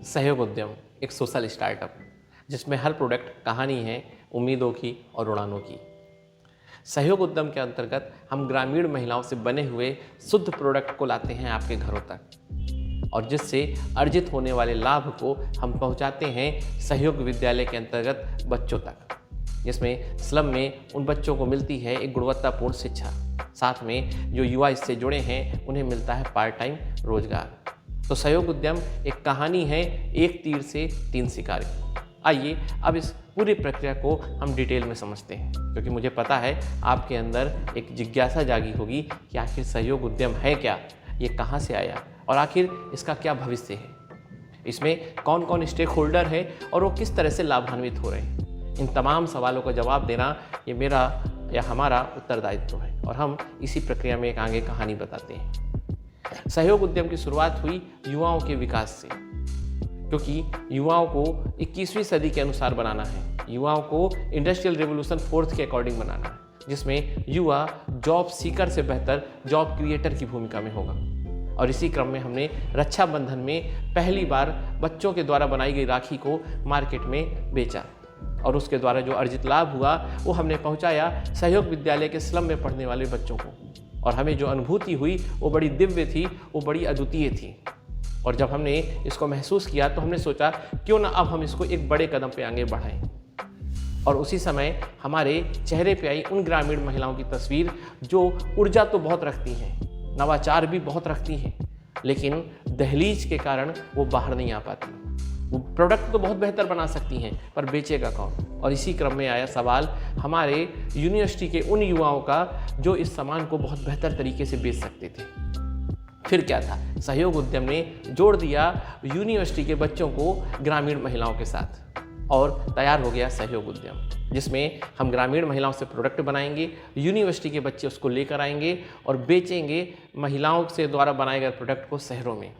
सहयोग उद्यम एक सोशल स्टार्टअप जिसमें हर प्रोडक्ट कहानी है उम्मीदों की और उड़ानों की। सहयोग उद्यम के अंतर्गत हम ग्रामीण महिलाओं से बने हुए शुद्ध प्रोडक्ट को लाते हैं आपके घरों तक और जिससे अर्जित होने वाले लाभ को हम पहुंचाते हैं सहयोग विद्यालय के अंतर्गत बच्चों तक, जिसमें स्लम में उन बच्चों को मिलती है एक गुणवत्तापूर्ण शिक्षा। साथ में जो युवा इससे जुड़े हैं उन्हें मिलता है पार्ट टाइम रोजगार। तो सहयोग उद्यम एक कहानी है एक तीर से 3 शिकार की। आइए अब इस पूरी प्रक्रिया को हम डिटेल में समझते हैं, क्योंकि मुझे पता है आपके अंदर एक जिज्ञासा जागी होगी कि आखिर सहयोग उद्यम है क्या, ये कहाँ से आया और आखिर इसका क्या भविष्य है, इसमें कौन कौन स्टेक होल्डर है और वो किस तरह से लाभान्वित हो रहे हैं। इन तमाम सवालों का जवाब देना ये मेरा या हमारा उत्तरदायित्व है और हम इसी प्रक्रिया में एक आगे कहानी बताते हैं। सहयोग उद्यम की शुरुआत हुई युवाओं के विकास से, क्योंकि युवाओं को 21वीं सदी के अनुसार बनाना है, युवाओं को इंडस्ट्रियल रेवोल्यूशन 4th के अकॉर्डिंग बनाना है, जिसमें युवा जॉब सीकर से बेहतर जॉब क्रिएटर की भूमिका में होगा। और इसी क्रम में हमने रक्षाबंधन में पहली बार बच्चों के द्वारा बनाई गई राखी को मार्केट में बेचा और उसके द्वारा जो अर्जित लाभ हुआ वो हमने पहुंचाया सहयोग विद्यालय के स्लम में पढ़ने वाले बच्चों को। और हमें जो अनुभूति हुई वो बड़ी दिव्य थी, वो बड़ी अद्वितीय थी। और जब हमने इसको महसूस किया तो हमने सोचा क्यों ना अब हम इसको एक बड़े कदम पे आगे बढ़ाएं। और उसी समय हमारे चेहरे पे आई उन ग्रामीण महिलाओं की तस्वीर जो ऊर्जा तो बहुत रखती हैं, नवाचार भी बहुत रखती हैं, लेकिन दहलीज के कारण वो बाहर नहीं आ पाती। वो प्रोडक्ट तो बहुत बेहतर बना सकती हैं पर बेचेगा कौन। और इसी क्रम में आया सवाल हमारे यूनिवर्सिटी के उन युवाओं का जो इस सामान को बहुत बेहतर तरीके से बेच सकते थे। फिर क्या था, सहयोग उद्यम ने जोड़ दिया यूनिवर्सिटी के बच्चों को ग्रामीण महिलाओं के साथ और तैयार हो गया सहयोग उद्यम, जिसमें हम ग्रामीण महिलाओं से प्रोडक्ट बनाएंगे, यूनिवर्सिटी के बच्चे उसको लेकर आएंगे और बेचेंगे महिलाओं से द्वारा बनाए गए प्रोडक्ट को शहरों में।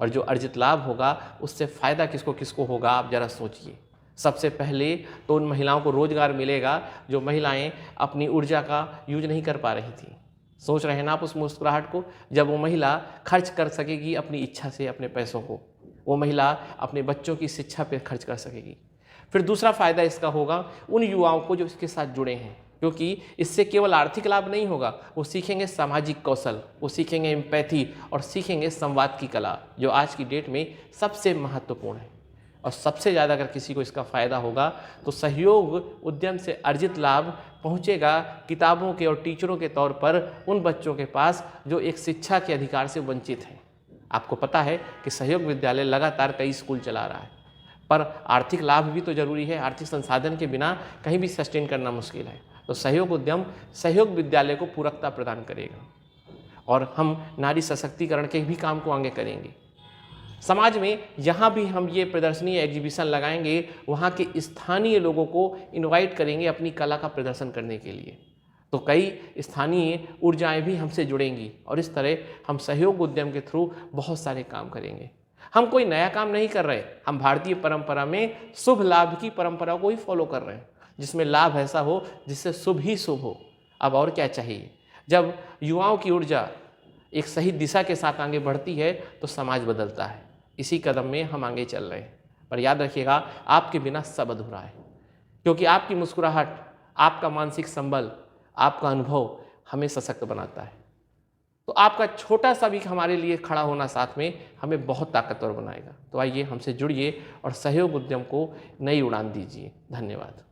और जो अर्जित लाभ होगा उससे फ़ायदा किसको किसको होगा आप ज़रा सोचिए। सबसे पहले तो उन महिलाओं को रोज़गार मिलेगा जो महिलाएं अपनी ऊर्जा का यूज नहीं कर पा रही थी। सोच रहे हैं ना आप उस मुस्कुराहट को, जब वो महिला खर्च कर सकेगी अपनी इच्छा से अपने पैसों को, वो महिला अपने बच्चों की शिक्षा पर खर्च कर सकेगी। फिर दूसरा फ़ायदा इसका होगा उन युवाओं को जो इसके साथ जुड़े हैं, क्योंकि इससे केवल आर्थिक लाभ नहीं होगा, वो सीखेंगे सामाजिक कौशल, वो सीखेंगे एम्पैथी और सीखेंगे संवाद की कला, जो आज की डेट में सबसे महत्वपूर्ण है। और सबसे ज़्यादा अगर किसी को इसका फ़ायदा होगा तो सहयोग उद्यम से अर्जित लाभ पहुँचेगा किताबों के और टीचरों के तौर पर उन बच्चों के पास जो एक शिक्षा के अधिकार से वंचित हैं। आपको पता है कि सहयोग विद्यालय लगातार कई स्कूल चला रहा है, पर आर्थिक लाभ भी तो जरूरी है। आर्थिक संसाधन के बिना कहीं भी सस्टेन करना मुश्किल है। तो सहयोग उद्यम सहयोग विद्यालय को पूरकता प्रदान करेगा और हम नारी सशक्तिकरण के भी काम को आगे करेंगे। समाज में जहाँ भी हम ये प्रदर्शनी एग्जीबिशन लगाएंगे वहाँ के स्थानीय लोगों को इनवाइट करेंगे अपनी कला का प्रदर्शन करने के लिए, तो कई स्थानीय ऊर्जाएं भी हमसे जुड़ेंगी और इस तरह हम सहयोग उद्यम के थ्रू बहुत सारे काम करेंगे। हम कोई नया काम नहीं कर रहे, हम भारतीय परंपरा में शुभ लाभ की परंपरा को ही फॉलो कर रहे हैं, जिसमें लाभ ऐसा हो जिससे शुभ ही शुभ हो। अब और क्या चाहिए। जब युवाओं की ऊर्जा एक सही दिशा के साथ आगे बढ़ती है तो समाज बदलता है। इसी कदम में हम आगे चल रहे हैं, पर याद रखिएगा आपके बिना सब अधूरा है, क्योंकि आपकी मुस्कुराहट, आपका मानसिक संबल, आपका अनुभव हमें सशक्त बनाता है। तो आपका छोटा सा भी हमारे लिए खड़ा होना साथ में हमें बहुत ताकतवर बनाएगा। तो आइए हमसे जुड़िए और सहयोग उद्यम को नई उड़ान दीजिए। धन्यवाद।